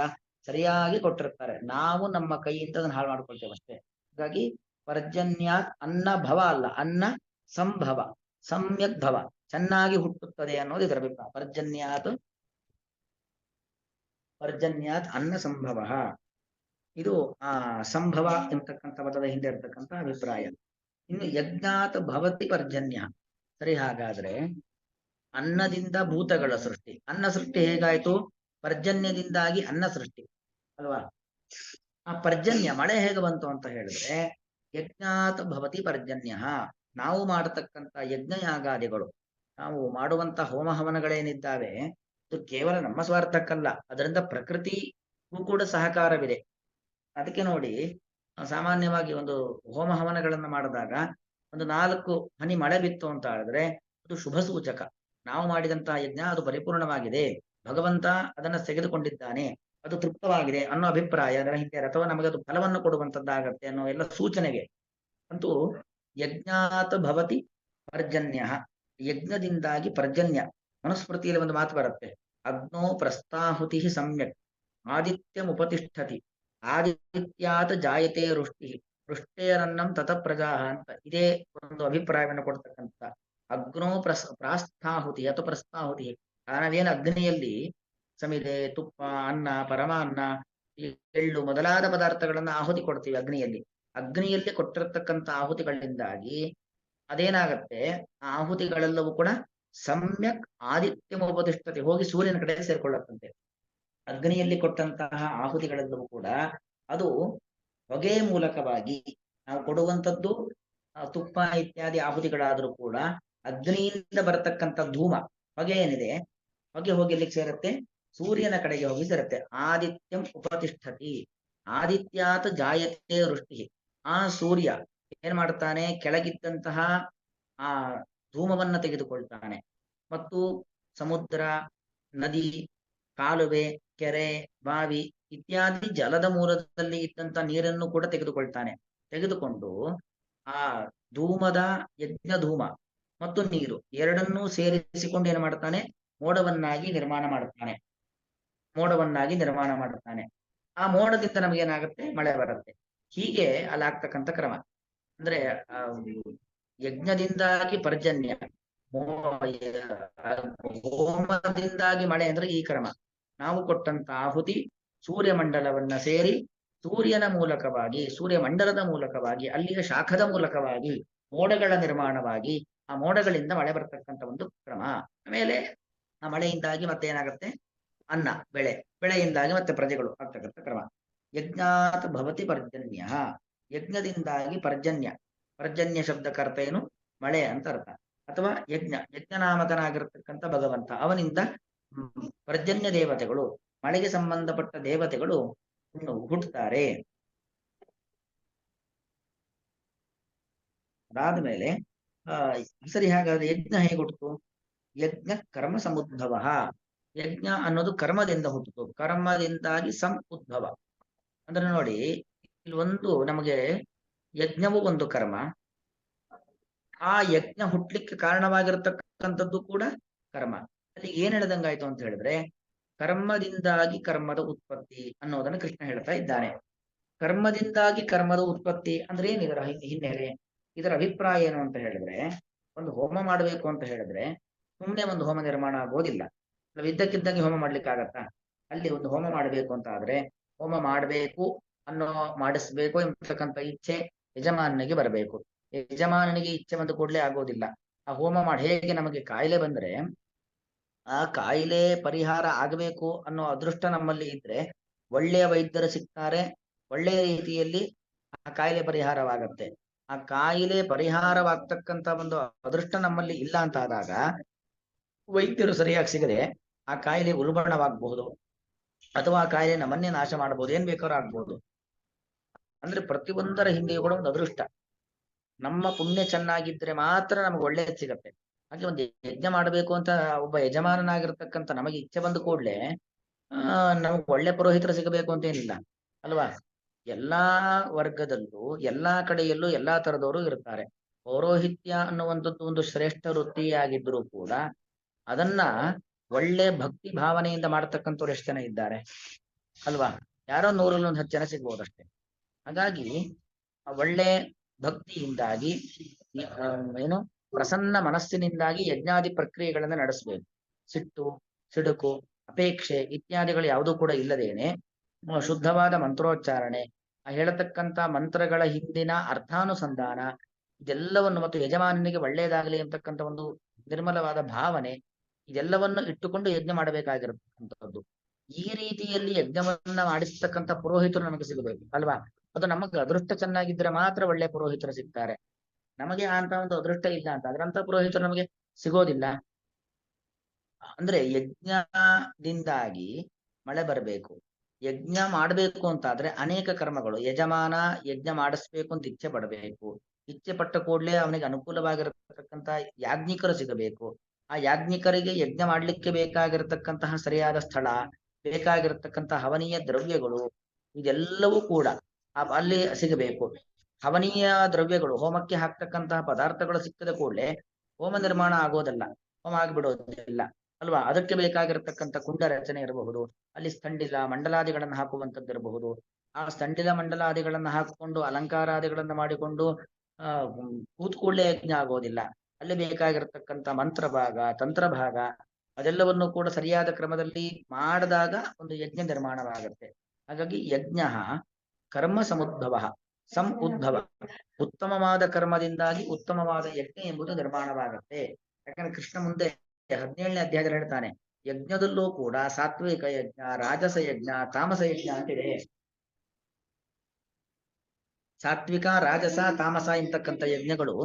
ಸರಿಯಾಗಿ ಕೊಟ್ಟಿರ್ತಾರೆ, ನಾವು ನಮ್ಮ ಕೈಯಿಂದ ಅದನ್ನು ಹಾಳು ಮಾಡ್ಕೊಳ್ತೇವೆ ಅಷ್ಟೇ. ಹಾಗಾಗಿ ಪರ್ಜನ್ಯಾತ್ ಅನ್ನ ಭವ ಅಲ್ಲ, ಅನ್ನ ಸಂಭವ, ಸಮ್ಯಕ್ ಭವ, ಚೆನ್ನಾಗಿ ಹುಟ್ಟುತ್ತದೆ ಅನ್ನೋದು ಇದರ ಅಭಿಪ್ರಾಯ. ಪರ್ಜನ್ಯಾತ್ ಅನ್ನ ಸಂಭವ, ಇದು ಆ ಸಂಭವ ಎಂತಕ್ಕಂಥ ಪದದ ಹಿಂದೆ ಇರತಕ್ಕಂಥ ಅಭಿಪ್ರಾಯ. ಇನ್ನು ಯಜ್ಞಾತ್ ಭವತಿ ಪರ್ಜನ್ಯ, ಸರಿ. ಹಾಗಾದ್ರೆ ಅನ್ನದಿಂದ ಭೂತಗಳ ಸೃಷ್ಟಿ, ಅನ್ನ ಸೃಷ್ಟಿ ಹೇಗಾಯ್ತು? ಪರ್ಜನ್ಯದಿಂದಾಗಿ ಅನ್ನ ಸೃಷ್ಟಿ ಅಲ್ವಾ? ಆ ಪರ್ಜನ್ಯ ಮಳೆ ಹೇಗೆ ಬಂತು ಅಂತ ಹೇಳಿದ್ರೆ, ಯಜ್ಞಾತ್ ಭವತಿ ಪರ್ಜನ್ಯ, ನಾವು ಮಾಡತಕ್ಕಂಥ ಯಜ್ಞಯಾಗಾದಿಗಳು, ನಾವು ಮಾಡುವಂತ ಹೋಮ ಹವನಗಳೇನಿದ್ದಾವೆ, ಅದು ಕೇವಲ ನಮ್ಮ ಸ್ವಾರ್ಥಕ್ಕಲ್ಲ, ಅದರಿಂದ ಪ್ರಕೃತಿಗೂ ಕೂಡ ಸಹಕಾರವಿದೆ. ಅದಕ್ಕೆ ನೋಡಿ, ಸಾಮಾನ್ಯವಾಗಿ ಒಂದು ಹೋಮ ಹವನಗಳನ್ನ ಮಾಡಿದಾಗ ಒಂದು 4 ಹನಿ ಮಳೆ ಬಿತ್ತು ಅಂತ ಹೇಳಿದ್ರೆ ಅದು ಶುಭ ಸೂಚಕ. ನಾವು ಮಾಡಿದಂತಹ ಯಜ್ಞ ಅದು ಪರಿಪೂರ್ಣವಾಗಿದೆ, ಭಗವಂತ ಅದನ್ನ ತೆಗೆದುಕೊಂಡಿದ್ದಾನೆ, ಅದು ತೃಪ್ತವಾಗಿದೆ ಅನ್ನೋ ಅಭಿಪ್ರಾಯ ಅದರ ಹಿಂದೆ, ಅಥವಾ ನಮಗೆ ಅದು ಫಲವನ್ನು ಕೊಡುವಂತದ್ದಾಗತ್ತೆ ಅನ್ನೋ ಎಲ್ಲ ಸೂಚನೆಗೆ. ಅಂತೂ ಯಜ್ಞಾತ್ ಭವತಿ ಪರ್ಜನ್ಯ, ಯಜ್ಞದಿಂದಾಗಿ ಪರ್ಜನ್ಯ. ಮನುಸ್ಮೃತಿಯಲ್ಲಿ ಒಂದು ಮಾತು ಬರುತ್ತೆ, ಅಗ್ನೋ ಪ್ರಸ್ಥಾಹುತಿ ಸಮ್ಯಕ್ ಆದಿತ್ಯಂ ಉಪತಿಷ್ಠತಿ ಆದಿತ್ಯಾತ್ ಜಾಯತೆ ವೃಷ್ಟಿ ವೃಷ್ಟೇರನ್ನಂ ತತ ಪ್ರಜಾ ಅಂತ. ಇದೇ ಒಂದು ಅಭಿಪ್ರಾಯವನ್ನು ಕೊಡ್ತಕ್ಕಂಥ ಅಗ್ನೋ ಪ್ರಾಸ್ಥಾಹುತಿ ಅಥವಾ ಪ್ರಸ್ಥಾಹುತಿ. ನಾವೇನು ಅಗ್ನಿಯಲ್ಲಿ ಸಮಿದೆ, ತುಪ್ಪ, ಅನ್ನ, ಪರಮಾನ್ನ, ಎಳ್ಳು ಮೊದಲಾದ ಪದಾರ್ಥಗಳನ್ನ ಆಹುತಿ ಕೊಡ್ತೀವಿ ಅಗ್ನಿಯಲ್ಲಿ. ಅಗ್ನಿಯಲ್ಲಿ ಕೊಟ್ಟಿರತಕ್ಕಂಥ ಆಹುತಿಗಳಿಂದಾಗಿ ಅದೇನಾಗತ್ತೆ, ಆ ಆಹುತಿಗಳೆಲ್ಲವೂ ಕೂಡ ಸಮ್ಯಕ್ ಆದಿತ್ಯ ಉಪತಿಷ್ಠತೆ, ಹೋಗಿ ಸೂರ್ಯನ ಕಡೆ ಸೇರ್ಕೊಳ್ಳತ್ತಂತೆ. ಅಗ್ನಿಯಲ್ಲಿ ಕೊಟ್ಟಂತಹ ಆಹುತಿಗಳೆಲ್ಲವೂ ಕೂಡ ಅದು ಹೊಗೆ ಮೂಲಕವಾಗಿ, ನಾವು ಕೊಡುವಂಥದ್ದು ತುಪ್ಪ ಇತ್ಯಾದಿ ಆಹುತಿಗಳಾದರೂ ಕೂಡ ಅಗ್ನಿಯಿಂದ ಬರತಕ್ಕಂಥ ಧೂಮ, ಹೊಗೆ ಏನಿದೆ, ಹೊಗೆ ಹೋಗಿ ಎಲ್ಲಿಗೆ ಸೇರುತ್ತೆ, ಸೂರ್ಯನ ಕಡೆಗೆ ಹೋಗಿ ಸೇರುತ್ತೆ. ಆದಿತ್ಯಂ ಉಪತಿಷ್ಠತಿ ಆದಿತ್ಯಾತ್ ಜಾಯತೆ ವೃಷ್ಟಿ, ಆ ಸೂರ್ಯ ಏನ್ ಮಾಡ್ತಾನೆ, ಕೆಳಗಿದ್ದಂತಹ ಆ ಧೂಮವನ್ನ ತೆಗೆದುಕೊಳ್ತಾನೆ, ಮತ್ತು ಸಮುದ್ರ, ನದಿ, ಕಾಲುವೆ, ಕೆರೆ, ಬಾವಿ ಇತ್ಯಾದಿ ಜಲದ ಮೂಲದಲ್ಲಿ ಇದ್ದಂತ ನೀರನ್ನು ಕೂಡ ತೆಗೆದುಕೊಳ್ತಾನೆ. ತೆಗೆದುಕೊಂಡು ಆ ಧೂಮದ, ಯಜ್ಞ ಧೂಮ ಮತ್ತು ನೀರು ಎರಡನ್ನೂ ಸೇರಿಸಿಕೊಂಡು ಏನ್ ಮಾಡ್ತಾನೆ, ಮೋಡವನ್ನಾಗಿ ನಿರ್ಮಾಣ ಮಾಡುತ್ತಾನೆ. ಆ ಮೋಡದಿಂದ ನಮಗೇನಾಗುತ್ತೆ, ಮಳೆ ಬರುತ್ತೆ. ಹೀಗೆ ಅಲ್ಲಾಗ್ತಕ್ಕಂಥ ಕ್ರಮ. ಅಂದ್ರೆ ಯಜ್ಞದಿಂದಾಗಿ ಪರ್ಜನ್ಯ, ಹೋಮದಿಂದಾಗಿ ಮಳೆ ಅಂದ್ರೆ ಈ ಕ್ರಮ. ನಾವು ಕೊಟ್ಟಂತ ಆಹುತಿ ಸೂರ್ಯಮಂಡಲವನ್ನ ಸೇರಿ, ಸೂರ್ಯನ ಮೂಲಕವಾಗಿ, ಸೂರ್ಯಮಂಡಲದ ಮೂಲಕವಾಗಿ, ಅಲ್ಲಿಯ ಶಾಖದ ಮೂಲಕವಾಗಿ ಮೋಡಗಳ ನಿರ್ಮಾಣವಾಗಿ, ಆ ಮೋಡಗಳಿಂದ ಮಳೆ ಬರ್ತಕ್ಕಂಥ ಒಂದು ಕ್ರಮ. ಆಮೇಲೆ ಆ ಮಳೆಯಿಂದಾಗಿ ಮತ್ತೆ ಏನಾಗುತ್ತೆ, ಅನ್ನ, ಬೆಳೆಯಿಂದಾಗಿ ಮತ್ತೆ ಪ್ರಜೆಗಳು ಆಗ್ತಕ್ಕಂಥ ಕ್ರಮ. ಯಜ್ಞಾತ್ ಭವತಿ ಪರ್ಜನ್ಯ, ಯಜ್ಞದಿಂದಾಗಿ ಪರ್ಜನ್ಯ ಶಬ್ದಕ್ಕರ್ಥ ಏನು, ಮಳೆ ಅಂತ ಅರ್ಥ. ಅಥವಾ ಯಜ್ಞನಾಮಕನಾಗಿರ್ತಕ್ಕಂಥ ಭಗವಂತ, ಅವನಿಂದ ಪರ್ಜನ್ಯ ದೇವತೆಗಳು, ಮಳೆಗೆ ಸಂಬಂಧಪಟ್ಟ ದೇವತೆಗಳು ಹುಟ್ಟುತ್ತಾರೆ. ಅದಾದ್ಮೇಲೆ ಸರಿ, ಹಾಗಾದ್ರೆ ಯಜ್ಞ ಹೇಗೆ ಹುಟ್ಟಿತು? ಯಜ್ಞ ಕರ್ಮ ಸಮುದ್ಭವ, ಯಜ್ಞ ಅನ್ನೋದು ಕರ್ಮದಿಂದ ಹುಟ್ಟಿತು, ಕರ್ಮದಿಂದಾಗಿ ಉದ್ಭವ. ಅಂದ್ರೆ ನೋಡಿ, ಇಲ್ಲಿ ಒಂದು ನಮಗೆ ಯಜ್ಞವು ಒಂದು ಕರ್ಮ, ಆ ಯಜ್ಞ ಹುಟ್ಲಿಕ್ಕೆ ಕಾರಣವಾಗಿರತಕ್ಕಂಥದ್ದು ಕೂಡ ಕರ್ಮ. ಅಲ್ಲಿ ಏನ್ ಹೇಳ್ದಂಗಾಯ್ತು ಅಂತ ಹೇಳಿದ್ರೆ, ಕರ್ಮದಿಂದಾಗಿ ಕರ್ಮದ ಉತ್ಪತ್ತಿ ಅನ್ನೋದನ್ನು ಕೃಷ್ಣ ಹೇಳ್ತಾ ಇದ್ದಾನೆ. ಕರ್ಮದಿಂದಾಗಿ ಕರ್ಮದ ಉತ್ಪತ್ತಿ ಅಂದ್ರೆ ಏನ್ ಇದರ ಹಿನ್ನೆಲೆ, ಇದರ ಅಭಿಪ್ರಾಯ ಏನು ಅಂತ ಹೇಳಿದ್ರೆ, ಒಂದು ಹೋಮ ಮಾಡಬೇಕು ಅಂತ ಹೇಳಿದ್ರೆ ಸುಮ್ಮನೆ ಒಂದು ಹೋಮ ನಿರ್ಮಾಣ ಆಗೋದಿಲ್ಲ. ನಾವು ಇದ್ದಕ್ಕಿದ್ದಂಗೆ ಹೋಮ ಮಾಡ್ಲಿಕ್ಕಾಗತ್ತಾ? ಅಲ್ಲಿ ಒಂದು ಹೋಮ ಮಾಡಬೇಕು ಅಂತ ಆದ್ರೆ ಹೋಮ ಮಾಡಬೇಕು ಅನ್ನೋ ಮಾಡಿಸ್ಬೇಕು ಎಂಬತಕ್ಕಂಥ ಇಚ್ಛೆ ಯಜಮಾನನಿಗೆ ಬರಬೇಕು. ಯಜಮಾನನಿಗೆ ಇಚ್ಛೆ ಬಂದು ಕೂಡಲೇ ಆಗೋದಿಲ್ಲ. ಆ ಹೋಮ ಮಾಡಿ, ಹೇಗೆ ನಮಗೆ ಕಾಯಿಲೆ ಬಂದ್ರೆ ಆ ಕಾಯಿಲೆ ಪರಿಹಾರ ಆಗಬೇಕು ಅನ್ನೋ ಅದೃಷ್ಟ ನಮ್ಮಲ್ಲಿ ಇದ್ರೆ ಒಳ್ಳೆಯ ವೈದ್ಯರು ಸಿಗ್ತಾರೆ, ಒಳ್ಳೆಯ ರೀತಿಯಲ್ಲಿ ಆ ಕಾಯಿಲೆ ಪರಿಹಾರವಾಗತ್ತೆ. ಆ ಕಾಯಿಲೆ ಪರಿಹಾರವಾಗ್ತಕ್ಕಂತ ಒಂದು ಅದೃಷ್ಟ ನಮ್ಮಲ್ಲಿ ಇಲ್ಲ ಅಂತ ಆದಾಗ ವೈದ್ಯರು ಸರಿಯಾಗಿ ಸಿಗದೆ ಆ ಕಾಯಿಲೆ ಉಲ್ಬಣವಾಗಬಹುದು, ಅಥವಾ ಆ ಕಾಯಿಲೆ ನಮ್ಮನ್ನೇ ನಾಶ ಮಾಡಬಹುದು, ಏನ್ ಬೇಕಾದ್ರೂ ಆಗ್ಬಹುದು. ಅಂದ್ರೆ ಪ್ರತಿಯೊಂದರ ಹಿಂದೆಯೂ ಕೂಡ ಒಂದು ಅದೃಷ್ಟ. ನಮ್ಮ ಪುಣ್ಯ ಚೆನ್ನಾಗಿದ್ರೆ ಮಾತ್ರ ನಮ್ಗೆ ಒಳ್ಳೆಯದು ಸಿಗತ್ತೆ. ಹಾಗೆ ಒಂದು ಯಜ್ಞ ಮಾಡಬೇಕು ಅಂತ ಒಬ್ಬ ಯಜಮಾನನಾಗಿರ್ತಕ್ಕಂಥ ನಮಗೆ ಇಚ್ಛೆ ಬಂದ ಕೂಡಲೇ ನಮ್ಗೆ ಒಳ್ಳೆ ಪುರೋಹಿತರು ಸಿಗಬೇಕು ಅಂತ ಏನಿಲ್ಲ ಅಲ್ವಾ? ಎಲ್ಲಾ ವರ್ಗದಲ್ಲೂ ಎಲ್ಲಾ ಕಡೆಯಲ್ಲೂ ಎಲ್ಲಾ ತರದವರು ಇರ್ತಾರೆ. ಪೌರೋಹಿತ್ಯ ಅನ್ನುವಂಥದ್ದು ಒಂದು ಶ್ರೇಷ್ಠ ವೃತ್ತಿಯಾಗಿದ್ರೂ ಕೂಡ ಅದನ್ನ ಒಳ್ಳೆ ಭಕ್ತಿ ಭಾವನೆಯಿಂದ ಮಾಡತಕ್ಕಂಥವ್ರು ಎಷ್ಟು ಜನ ಇದ್ದಾರೆ ಅಲ್ವಾ? ಯಾರೋ 100ರಲ್ಲಿ 10 ಜನ ಸಿಗ್ಬೋದಷ್ಟೇ. ಹಾಗಾಗಿ ಒಳ್ಳೆ ಭಕ್ತಿಯಿಂದಾಗಿ ಏನು ಪ್ರಸನ್ನ ಮನಸ್ಸಿನಿಂದಾಗಿ ಯಜ್ಞಾದಿ ಪ್ರಕ್ರಿಯೆಗಳನ್ನು ನಡೆಸಬೇಕು. ಸಿಟ್ಟು, ಸಿಡುಕು, ಅಪೇಕ್ಷೆ ಇತ್ಯಾದಿಗಳು ಯಾವುದೂ ಕೂಡ ಇಲ್ಲದೇನೆ ಶುದ್ಧವಾದ ಮಂತ್ರೋಚ್ಚಾರಣೆ, ಹೇಳತಕ್ಕಂತ ಮಂತ್ರಗಳ ಹಿಂದಿನ ಅರ್ಥಾನುಸಂಧಾನ ಇದೆಲ್ಲವನ್ನು, ಮತ್ತು ಯಜಮಾನನಿಗೆ ಒಳ್ಳೆಯದಾಗಲಿ ಅಂತಕ್ಕಂಥ ಒಂದು ನಿರ್ಮಲವಾದ ಭಾವನೆ, ಇದೆಲ್ಲವನ್ನು ಇಟ್ಟುಕೊಂಡು ಯಜ್ಞ ಮಾಡಬೇಕಾಗಿರತಕ್ಕಂಥದ್ದು. ಈ ರೀತಿಯಲ್ಲಿ ಯಜ್ಞವನ್ನ ಮಾಡಿಸ್ತಕ್ಕಂಥ ಪುರೋಹಿತರು ನಮಗೆ ಸಿಗಬೇಕು ಅಲ್ವಾ? ಅದು ನಮಗೆ ಅದೃಷ್ಟ ಚೆನ್ನಾಗಿದ್ರೆ ಮಾತ್ರ ಒಳ್ಳೆ ಪುರೋಹಿತರು ಸಿಗ್ತಾರೆ. ನಮಗೆ ಅಂತ ಒಂದು ಅದೃಷ್ಟ ಇಲ್ಲ ಅಂತ ಅದ್ರಂತ ಪುರೋಹಿತರು ನಮಗೆ ಸಿಗೋದಿಲ್ಲ. ಅಂದ್ರೆ ಯಜ್ಞದಿಂದಾಗಿ ಮಳೆ ಬರಬೇಕು, ಯಜ್ಞ ಮಾಡಬೇಕು ಅಂತಾದ್ರೆ ಅನೇಕ ಕರ್ಮಗಳು, ಯಜಮಾನ ಯಜ್ಞ ಮಾಡಿಸ್ಬೇಕು ಅಂತ ಇಚ್ಛೆ ಪಡಬೇಕು, ಇಚ್ಛೆ ಪಟ್ಟ ಕೂಡಲೇ ಅವನಿಗೆ ಅನುಕೂಲವಾಗಿರತಕ್ಕಂತ ಯಾಜ್ಞಿಕರು ಸಿಗಬೇಕು. ಆ ಯಾಜ್ಞಿಕರಿಗೆ ಯಜ್ಞ ಮಾಡ್ಲಿಕ್ಕೆ ಬೇಕಾಗಿರತಕ್ಕಂತಹ ಸರಿಯಾದ ಸ್ಥಳ, ಬೇಕಾಗಿರತಕ್ಕಂತಹ ಹವನೀಯ ದ್ರವ್ಯಗಳು ಇದೆಲ್ಲವೂ ಕೂಡ ಅಲ್ಲಿ ಸಿಗಬೇಕು. ಹವನೀಯ ದ್ರವ್ಯಗಳು, ಹೋಮಕ್ಕೆ ಹಾಕ್ತಕ್ಕಂತಹ ಪದಾರ್ಥಗಳು ಸಿಕ್ಕದ ಕೂಡಲೇ ಹೋಮ ನಿರ್ಮಾಣ ಆಗೋದಲ್ಲ, ಹೋಮ ಆಗಿಬಿಡೋದಿಲ್ಲ ಅಲ್ವಾ? ಅದಕ್ಕೆ ಬೇಕಾಗಿರತಕ್ಕಂಥ ಕುಂಡ ರಚನೆ ಇರಬಹುದು, ಅಲ್ಲಿ ಸ್ಥಂಡಿಲ ಮಂಡಲಾದಿಗಳನ್ನು ಹಾಕುವಂಥದ್ದು ಇರಬಹುದು. ಆ ಸ್ಥಂಡಿಲ ಮಂಡಲಾದಿಗಳನ್ನು ಹಾಕಿಕೊಂಡು ಅಲಂಕಾರಾದಿಗಳನ್ನು ಮಾಡಿಕೊಂಡು ಕೂತ್ಕೊಳ್ಳೆ ಯಜ್ಞ ಆಗೋದಿಲ್ಲ. ಅಲ್ಲಿ ಬೇಕಾಗಿರತಕ್ಕಂಥ ಮಂತ್ರ ಭಾಗ, ತಂತ್ರ ಭಾಗ ಅದೆಲ್ಲವನ್ನು ಕೂಡ ಸರಿಯಾದ ಕ್ರಮದಲ್ಲಿ ಮಾಡಿದಾಗ ಒಂದು ಯಜ್ಞ ನಿರ್ಮಾಣವಾಗುತ್ತೆ. ಹಾಗಾಗಿ ಯಜ್ಞ ಕರ್ಮ ಸಮುದ್ಭವ ಉದ್ಭವ, ಉತ್ತಮವಾದ ಕರ್ಮದಿಂದಾಗಿ ಉತ್ತಮವಾದ ಯಜ್ಞ ಎಂಬುದು ನಿರ್ಮಾಣವಾಗುತ್ತೆ. ಯಾಕಂದ್ರೆ ಕೃಷ್ಣ ಮುಂದೆ 17ನೇ ಅಧ್ಯಾಯದಲ್ಲಿ ಹೇಳ್ತಾನೆ, ಯಜ್ಞದಲ್ಲೂ ಕೂಡ ಸಾತ್ವಿಕ ಯಜ್ಞ, ರಾಜಸ ಯಜ್ಞ, ತಾಮಸ ಯಜ್ಞ ಅಂತಿದೆ. ಸಾತ್ವಿಕ, ರಾಜಸ, ತಾಮಸ ಇಂತಕ್ಕಂಥ ಯಜ್ಞಗಳು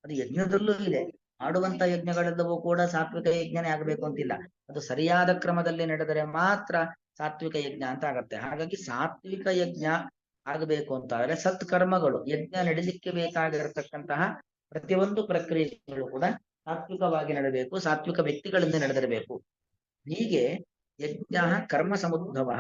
ಅದು ಯಜ್ಞದಲ್ಲೂ ಇದೆ. ಮಾಡುವಂತ ಯಜ್ಞಗಳೆಲ್ಲವೂ ಕೂಡ ಸಾತ್ವಿಕ ಯಜ್ಞನೇ ಆಗಬೇಕು ಅಂತಿಲ್ಲ, ಅದು ಸರಿಯಾದ ಕ್ರಮದಲ್ಲಿ ನಡೆದರೆ ಮಾತ್ರ ಸಾತ್ವಿಕ ಯಜ್ಞ ಅಂತ ಆಗತ್ತೆ. ಹಾಗಾಗಿ ಸಾತ್ವಿಕ ಯಜ್ಞ ಆಗಬೇಕು ಅಂತಾದ್ರೆ ಸತ್ಕರ್ಮಗಳು, ಯಜ್ಞ ನಡೀಲಿಕ್ಕೆ ಬೇಕಾಗಿರತಕ್ಕಂತಹ ಪ್ರತಿಯೊಂದು ಪ್ರಕ್ರಿಯೆಗಳು ಕೂಡ ಸಾತ್ವಿಕವಾಗಿ ನಡೆಯಬೇಕು, ಸಾತ್ವಿಕ ವ್ಯಕ್ತಿಗಳಿಂದ ನಡೆದಿರಬೇಕು. ಹೀಗೆ ಯಜ್ಞ ಕರ್ಮ ಸಮುದ್ಭವ,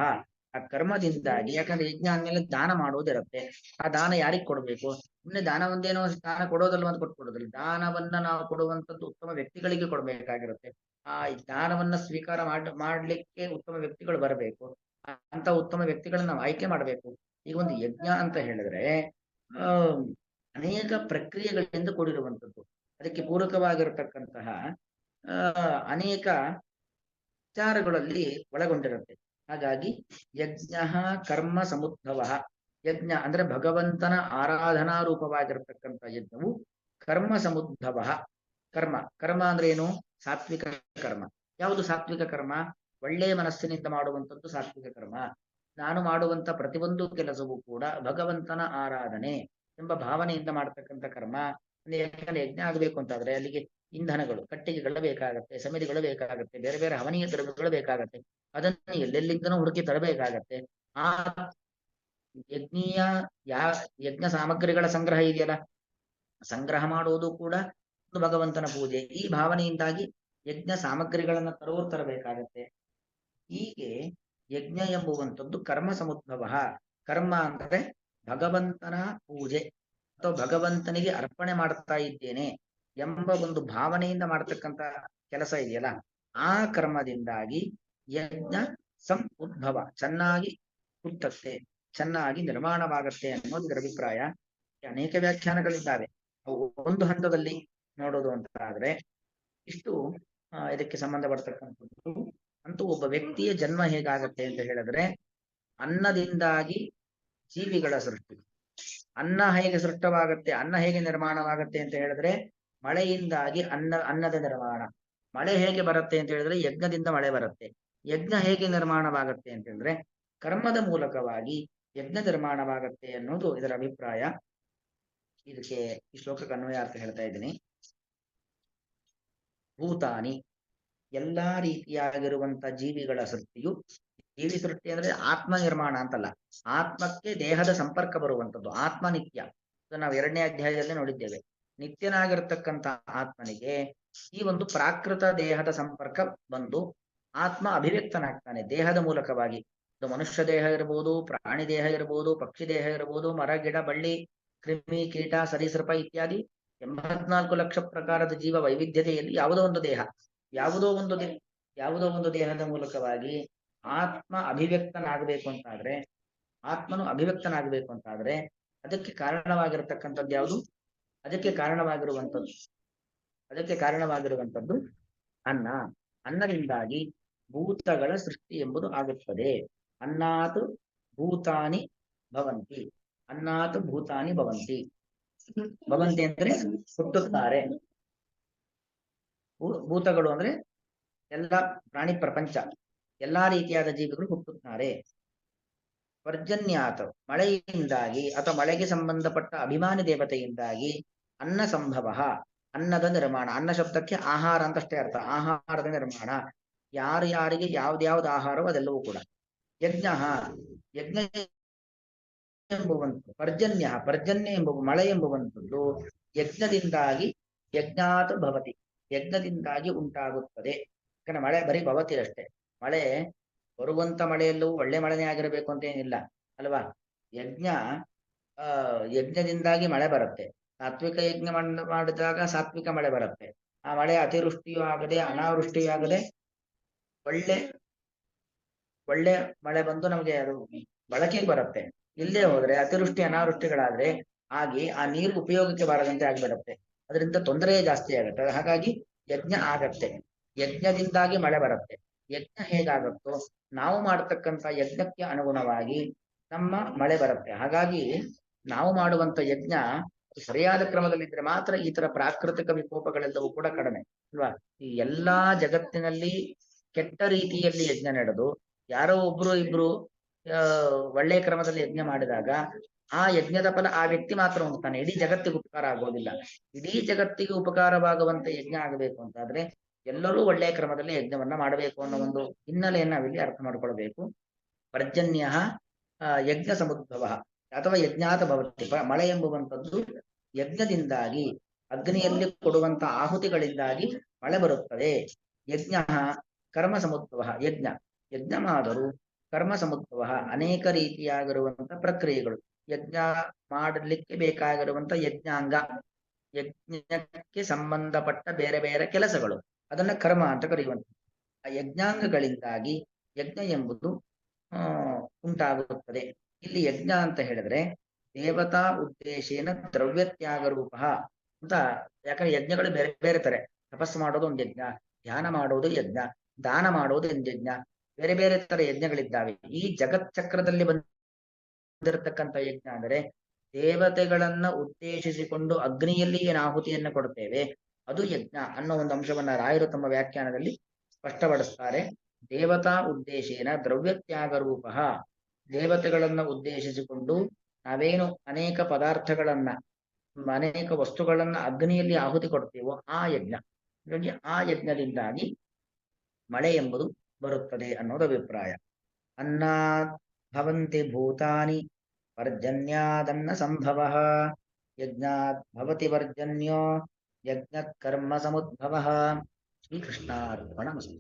ಆ ಕರ್ಮದಿಂದಾಗಿ, ಯಾಕಂದ್ರೆ ಯಜ್ಞ ಅಂದ್ಮೇಲೆ ದಾನ ಮಾಡೋದಿರುತ್ತೆ. ಆ ದಾನ ಯಾರಿಗ್ ಕೊಡ್ಬೇಕು? ಸುಮ್ಮನೆ ದಾನ ಒಂದೇನೋ ದಾನ ಕೊಡೋದಲ್ವ ಅಂತ ಕೊಟ್ಕೊಡೋದಿಲ್ಲ. ದಾನವನ್ನ ನಾವು ಕೊಡುವಂಥದ್ದು ಉತ್ತಮ ವ್ಯಕ್ತಿಗಳಿಗೆ ಕೊಡ್ಬೇಕಾಗಿರುತ್ತೆ. ಆ ದಾನವನ್ನ ಸ್ವೀಕಾರ ಮಾಡ್ಲಿಕ್ಕೆ ಉತ್ತಮ ವ್ಯಕ್ತಿಗಳು ಬರಬೇಕು. ಅಂತ ಉತ್ತಮ ವ್ಯಕ್ತಿಗಳನ್ನ ನಾವು ಆಯ್ಕೆ ಮಾಡ್ಬೇಕು. ಈಗ ಒಂದು ಯಜ್ಞ ಅಂತ ಹೇಳಿದ್ರೆ ಅನೇಕ ಪ್ರಕ್ರಿಯೆಗಳಿಂದ ಕೂಡಿರುವಂಥದ್ದು, ಅದಕ್ಕೆ ಪೂರಕವಾಗಿರತಕ್ಕಂತಹ ಅನೇಕ ವಿಚಾರಗಳಲ್ಲಿ ಒಳಗೊಂಡಿರುತ್ತೆ. ಹಾಗಾಗಿ ಯಜ್ಞ ಕರ್ಮ ಸಮುದ್ಭವ, ಯಜ್ಞ ಅಂದ್ರೆ ಭಗವಂತನ ಆರಾಧನಾ ರೂಪವಾಗಿರತಕ್ಕಂಥ ಯಜ್ಞವು ಕರ್ಮ ಸಮುದ್ಭವ. ಕರ್ಮ, ಕರ್ಮ ಅಂದ್ರೆ ಏನು? ಸಾತ್ವಿಕ ಕರ್ಮ. ಯಾವುದು ಸಾತ್ವಿಕ ಕರ್ಮ? ಒಳ್ಳೆಯ ಮನಸ್ಸಿನಿಂದ ಮಾಡುವಂಥದ್ದು ಸಾತ್ವಿಕ ಕರ್ಮ. ನಾನು ಮಾಡುವಂತ ಪ್ರತಿಯೊಂದು ಕೆಲಸವೂ ಕೂಡ ಭಗವಂತನ ಆರಾಧನೆ ಎಂಬ ಭಾವನೆಯಿಂದ ಮಾಡತಕ್ಕಂಥ ಕರ್ಮ. ಯಾಕಂದ್ರೆ ಯಜ್ಞ ಆಗಬೇಕು ಅಂತಾದ್ರೆ ಅಲ್ಲಿಗೆ ಇಂಧನಗಳು, ಕಟ್ಟಿಗೆಗಳು ಬೇಕಾಗತ್ತೆ, ಸಮಿತಿಗಳು ಬೇಕಾಗತ್ತೆ, ಬೇರೆ ಬೇರೆ ಹವನೀಯ ದ್ರವ್ಯಗಳು ಬೇಕಾಗತ್ತೆ. ಅದನ್ನು ಎಲ್ಲೆಲ್ಲಿಂದನೂ ಹುಡುಕಿ ತರಬೇಕಾಗತ್ತೆ. ಆ ಯಜ್ಞ ಸಾಮಗ್ರಿಗಳ ಸಂಗ್ರಹ ಇದೆಯಲ್ಲ, ಸಂಗ್ರಹ ಮಾಡುವುದು ಕೂಡ ಒಂದು ಭಗವಂತನ ಪೂಜೆ. ಈ ಭಾವನೆಯಿಂದಾಗಿ ಯಜ್ಞ ಸಾಮಗ್ರಿಗಳನ್ನ ತರಬೇಕಾಗತ್ತೆ. ಹೀಗೆ ಯಜ್ಞ ಎಂಬುವಂಥದ್ದು ಕರ್ಮ ಸಮುದ್ಭವ. ಕರ್ಮ ಅಂದ್ರೆ ಭಗವಂತನ ಪೂಜೆ ಅಥವಾ ಭಗವಂತನಿಗೆ ಅರ್ಪಣೆ ಮಾಡ್ತಾ ಇದ್ದೇನೆ ಎಂಬ ಒಂದು ಭಾವನೆಯಿಂದ ಮಾಡತಕ್ಕಂತ ಕೆಲಸ ಇದೆಯಲ್ಲ, ಆ ಕರ್ಮದಿಂದಾಗಿ ಯಜ್ಞ ಸಂ ಉದ್ಭವ ಚೆನ್ನಾಗಿ ಹುಟ್ಟುತ್ತೆ, ಚೆನ್ನಾಗಿ ನಿರ್ಮಾಣವಾಗತ್ತೆ ಅನ್ನೋದು ಇದರ ಅಭಿಪ್ರಾಯ. ಅನೇಕ ವ್ಯಾಖ್ಯಾನಗಳಿದ್ದಾವೆ. ಅವು ಒಂದು ಹಂತದಲ್ಲಿ ನೋಡೋದು ಅಂತ ಆದ್ರೆ ಇಷ್ಟು ಇದಕ್ಕೆ ಸಂಬಂಧಪಡ್ತಕ್ಕಂಥದ್ದು. ಅಂತೂ ಒಬ್ಬ ವ್ಯಕ್ತಿಯ ಜನ್ಮ ಹೇಗಾಗತ್ತೆ ಅಂತ ಹೇಳಿದ್ರೆ ಅನ್ನದಿಂದಾಗಿ ಜೀವಿಗಳ ಸೃಷ್ಟಿ. ಅನ್ನ ಹೇಗೆ ಸೃಷ್ಟವಾಗತ್ತೆ, ಅನ್ನ ಹೇಗೆ ನಿರ್ಮಾಣವಾಗತ್ತೆ ಅಂತ ಹೇಳಿದ್ರೆ ಮಳೆಯಿಂದಾಗಿ ಅನ್ನದ ನಿರ್ಮಾಣ. ಮಳೆ ಹೇಗೆ ಬರುತ್ತೆ ಅಂತ ಹೇಳಿದ್ರೆ ಯಜ್ಞದಿಂದ ಮಳೆ ಬರುತ್ತೆ. ಯಜ್ಞ ಹೇಗೆ ನಿರ್ಮಾಣವಾಗತ್ತೆ ಅಂತ ಹೇಳಿದ್ರೆ ಕರ್ಮದ ಮೂಲಕವಾಗಿ ಯಜ್ಞ ನಿರ್ಮಾಣವಾಗತ್ತೆ ಅನ್ನೋದು ಇದರ ಅಭಿಪ್ರಾಯ. ಇದಕ್ಕೆ ಈ ಶ್ಲೋಕಕ್ಕೆ ಅನ್ವಯಾರ್ಥ ಹೇಳ್ತಾ ಇದ್ದೀನಿ. ಭೂತಾನಿ ಎಲ್ಲಾ ರೀತಿಯಾಗಿರುವಂತ ಜೀವಿಗಳ ಸೃಷ್ಟಿಯು, ಜೀವಿ ಸೃಷ್ಟಿ ಅಂದ್ರೆ ಆತ್ಮ ನಿರ್ಮಾಣ ಅಂತಲ್ಲ, ಆತ್ಮಕ್ಕೆ ದೇಹದ ಸಂಪರ್ಕ ಬರುವಂಥದ್ದು. ಆತ್ಮ ನಿತ್ಯ, ನಾವು 2ನೇ ಅಧ್ಯಾಯದಲ್ಲಿ ನೋಡಿದ್ದೇವೆ. ನಿತ್ಯನಾಗಿರ್ತಕ್ಕಂಥ ಆತ್ಮನಿಗೆ ಈ ಒಂದು ಪ್ರಾಕೃತ ದೇಹದ ಸಂಪರ್ಕ ಬಂದು ಆತ್ಮ ಅಭಿವ್ಯಕ್ತನಾಗ್ತಾನೆ ದೇಹದ ಮೂಲಕವಾಗಿ. ಇದು ಮನುಷ್ಯ ದೇಹ ಇರಬಹುದು, ಪ್ರಾಣಿ ದೇಹ ಇರಬಹುದು, ಪಕ್ಷಿ ದೇಹ ಇರಬಹುದು, ಮರ ಗಿಡ ಬಳ್ಳಿ ಕ್ರಿಮಿ ಕೀಟ ಸರೀಸೃಪ ಇತ್ಯಾದಿ 84 ಲಕ್ಷ ಪ್ರಕಾರದ ಜೀವ ವೈವಿಧ್ಯತೆಯಲ್ಲಿ ಯಾವುದೋ ಒಂದು ದೇಹ, ಯಾವುದೋ ಒಂದು ದೇಹದ ಮೂಲಕವಾಗಿ ಆತ್ಮ ಅಭಿವ್ಯಕ್ತನಾಗಬೇಕು ಅಂತಾದ್ರೆ, ಆತ್ಮನು ಅಭಿವ್ಯಕ್ತನಾಗಬೇಕು ಅಂತಾದ್ರೆ ಅದಕ್ಕೆ ಕಾರಣವಾಗಿರತಕ್ಕಂಥದ್ದು ಯಾವುದು? ಅದಕ್ಕೆ ಕಾರಣವಾಗಿರುವಂಥದ್ದು ಅನ್ನ. ಅನ್ನದಿಂದಾಗಿ ಭೂತಗಳ ಸೃಷ್ಟಿ ಎಂಬುದು ಆಗುತ್ತದೆ. ಅನ್ನಾತ್ ಭೂತಾನಿ ಭವಂತಿ. ಅನ್ನಾತ್ ಭೂತಾನಿ ಭವಂತಿ. ಭವಂತಿ ಅಂದ್ರೆ ಹುಟ್ಟುತ್ತಾರೆ. ಭೂತಗಳು ಅಂದ್ರೆ ಎಲ್ಲ ಪ್ರಾಣಿ ಪ್ರಪಂಚ, ಎಲ್ಲಾ ರೀತಿಯಾದ ಜೀವಿಗಳು ಹುಟ್ಟುತ್ತಾರೆ. ಪರ್ಜನ್ಯಾತ್ ಮಳೆಯಿಂದಾಗಿ ಅಥವಾ ಮಳೆಗೆ ಸಂಬಂಧಪಟ್ಟ ಅಭಿಮಾನಿ ದೇವತೆಯಿಂದಾಗಿ ಅನ್ನ ಸಂಭವ, ಅನ್ನದ ನಿರ್ಮಾಣ. ಅನ್ನ ಶಬ್ದಕ್ಕೆ ಆಹಾರ ಅಂತಷ್ಟೇ ಅರ್ಥ, ಆಹಾರದ ನಿರ್ಮಾಣ. ಯಾರಿಗೆ ಯಾವ್ದ್ಯಾವ್ದು ಆಹಾರವೋ ಅದೆಲ್ಲವೂ ಕೂಡ. ಯಜ್ಞ ಎಂಬುವಂಥದ್ದು, ಪರ್ಜನ್ಯ ಎಂಬುವ ಮಳೆ ಎಂಬುವಂಥದ್ದು ಯಜ್ಞದಿಂದಾಗಿ, ಯಜ್ಞಾತ್ ಭವತಿ, ಯಜ್ಞದಿಂದಾಗಿ ಉಂಟಾಗುತ್ತದೆ. ಯಾಕಂದ್ರೆ ಮಳೆ ಬರೀ ಭವತಿ ಅಷ್ಟೇ. ಮಳೆ ಬರುವಂತ ಮಳೆಯಲ್ಲೂ ಒಳ್ಳೆ ಮಳೆನೇ ಆಗಿರಬೇಕು ಅಂತ ಏನಿಲ್ಲ ಅಲ್ವಾ? ಯಜ್ಞದಿಂದಾಗಿ ಮಳೆ ಬರುತ್ತೆ. ಸಾತ್ವಿಕ ಯಜ್ಞ ಮಾಡಿದಾಗ ಸಾತ್ವಿಕ ಮಳೆ ಬರುತ್ತೆ. ಆ ಮಳೆ ಅತಿವೃಷ್ಟಿಯೂ ಆಗದೆ ಅನಾವೃಷ್ಟಿಯೂ ಆಗದೆ ಒಳ್ಳೆ ಮಳೆ ಬಂದು ನಮಗೆ ಅದು ಬಳಕೆಗೆ ಬರುತ್ತೆ. ಇಲ್ಲೇ ಹೋದ್ರೆ ಅತಿವೃಷ್ಟಿ ಅನಾವೃಷ್ಟಿಗಳಾದ್ರೆ ಆಗಿ ಆ ನೀರು ಉಪಯೋಗಕ್ಕೆ ಬಾರದಂತೆ ಆಗ್ಬಿಡುತ್ತೆ. ಅದರಿಂದ ತೊಂದರೆ ಜಾಸ್ತಿ ಆಗುತ್ತೆ. ಹಾಗಾಗಿ ಯಜ್ಞ ಆಗತ್ತೆ, ಯಜ್ಞದಿಂದಾಗಿ ಮಳೆ ಬರುತ್ತೆ. ಯಜ್ಞ ಹೇಗಾಗುತ್ತೋ ನಾವು ಮಾಡತಕ್ಕಂಥ ಯಜ್ಞಕ್ಕೆ ಅನುಗುಣವಾಗಿ ನಮ್ಮ ಮಳೆ ಬರುತ್ತೆ. ಹಾಗಾಗಿ ನಾವು ಮಾಡುವಂತ ಯಜ್ಞ ಸರಿಯಾದ ಕ್ರಮದಲ್ಲಿದ್ರೆ ಮಾತ್ರ ಈ ತರ ಪ್ರಾಕೃತಿಕ ವಿಕೋಪಗಳೆಲ್ಲವೂ ಕೂಡ ಕಡಿಮೆ ಅಲ್ವಾ? ಈ ಎಲ್ಲಾ ಜಗತ್ತಿನಲ್ಲಿ ಕೆಟ್ಟ ರೀತಿಯಲ್ಲಿ ಯಜ್ಞ ನಡೆದು ಯಾರೋ ಒಬ್ರು ಇಬ್ರು ಒಳ್ಳೆ ಕ್ರಮದಲ್ಲಿ ಯಜ್ಞ ಮಾಡಿದಾಗ ಆ ಯಜ್ಞದ ಫಲ ಆ ವ್ಯಕ್ತಿ ಮಾತ್ರ ಹೊಂದ್ತಾನೆ, ಇಡೀ ಜಗತ್ತಿಗೆ ಉಪಕಾರ ಆಗೋದಿಲ್ಲ. ಇಡೀ ಜಗತ್ತಿಗೆ ಉಪಕಾರವಾಗುವಂತ ಯಜ್ಞ ಆಗಬೇಕು ಅಂತಾದ್ರೆ ಎಲ್ಲರೂ ಒಳ್ಳೆಯ ಕ್ರಮದಲ್ಲಿ ಯಜ್ಞವನ್ನ ಮಾಡಬೇಕು ಅನ್ನೋ ಒಂದು ಹಿನ್ನೆಲೆಯನ್ನು ನಾವಿಲ್ಲಿ ಅರ್ಥ ಮಾಡ್ಕೊಳ್ಬೇಕು. ಪರ್ಜನ್ಯ ಯಜ್ಞ ಸಮುದ್ಭವ ಅಥವಾ ಯಜ್ಞಾತ ಭವತಿ. ಮಳೆ ಎಂಬುವಂಥದ್ದು ಯಜ್ಞದಿಂದಾಗಿ, ಅಗ್ನಿಯಲ್ಲಿ ಕೊಡುವಂತ ಆಹುತಿಗಳಿಂದಾಗಿ ಮಳೆ ಬರುತ್ತದೆ. ಯಜ್ಞ ಕರ್ಮ ಸಮುದ್ಭವ. ಯಜ್ಞ ಮಾದರೂ ಕರ್ಮ ಸಮುದ್ಭವ, ಅನೇಕ ರೀತಿಯಾಗಿರುವಂತ ಪ್ರಕ್ರಿಯೆಗಳು. ಯಜ್ಞ ಮಾಡಲಿಕ್ಕೆ ಬೇಕಾಗಿರುವಂತ ಯಜ್ಞಾಂಗ, ಯಜ್ಞಕ್ಕೆ ಸಂಬಂಧಪಟ್ಟ ಬೇರೆ ಬೇರೆ ಕೆಲಸಗಳು, ಅದನ್ನ ಕರ್ಮ ಅಂತ ಕರೆಯುವಂತ. ಆ ಯಜ್ಞಾಂಗಗಳಿಂದಾಗಿ ಯಜ್ಞ ಎಂಬುದು ಉಂಟಾಗುತ್ತದೆ. ಇಲ್ಲಿ ಯಜ್ಞ ಅಂತ ಹೇಳಿದ್ರೆ ದೇವತಾ ಉದ್ದೇಶೇನ ದ್ರವ್ಯತ್ಯಾಗ ರೂಪ ಅಂತ. ಯಾಕಂದ್ರೆ ಯಜ್ಞಗಳು ಬೇರೆ ಬೇರೆ ತರ. ತಪಸ್ಸು ಮಾಡೋದು ಒಂದು ಯಜ್ಞ, ಧ್ಯಾನ ಮಾಡೋದು ಯಜ್ಞ, ದಾನ ಮಾಡೋದು ಒಂದು ಯಜ್ಞ, ಬೇರೆ ಬೇರೆ ತರ ಯಜ್ಞಗಳಿದ್ದಾವೆ. ಈ ಜಗತ್ ಚಕ್ರದಲ್ಲಿ ಬಂದಿರತಕ್ಕಂಥ ಯಜ್ಞ ಅಂದರೆ ದೇವತೆಗಳನ್ನ ಉದ್ದೇಶಿಸಿಕೊಂಡು ಅಗ್ನಿಯಲ್ಲಿ ಏನು ಆಹುತಿಯನ್ನ ಕೊಡುತ್ತೇವೆ ಅದು ಯಜ್ಞ ಅನ್ನೋ ಒಂದು ಅಂಶವನ್ನ ರಾಯರು ತಮ್ಮ ವ್ಯಾಖ್ಯಾನದಲ್ಲಿ ಸ್ಪಷ್ಟಪಡಿಸ್ತಾರೆ. ದೇವತಾ ಉದ್ದೇಶೇನ ದ್ರವ್ಯತ್ಯಾಗ ರೂಪ. ದೇವತೆಗಳನ್ನ ಉದ್ದೇಶಿಸಿಕೊಂಡು ನಾವೇನು ಅನೇಕ ಪದಾರ್ಥಗಳನ್ನ, ಅನೇಕ ವಸ್ತುಗಳನ್ನ ಅಗ್ನಿಯಲ್ಲಿ ಆಹುತಿ ಕೊಡ್ತೀವೋ ಆ ಯಜ್ಞ. ಆ ಯಜ್ಞದಿಂದಾಗಿ ಮಳೆ ಎಂಬುದು ಬರುತ್ತದೆ ಅನ್ನೋದು ಅಭಿಪ್ರಾಯ. ಅನ್ನಾತ್ ಭವಂತಿ ಭೂತಾನಿ ಪರ್ಜನ್ಯಾದನ್ನ ಸಂಭವ. ಯಜ್ಞಾತ್ ಭವತಿ ಪರ್ಜನ್ಯೋ ಯಜ್ಞ ಕರ್ಮ ಸಮುದ್ಭವ. ಶ್ರೀಕೃಷ್ಣಾರ್ಪಣಮಸ್ತು.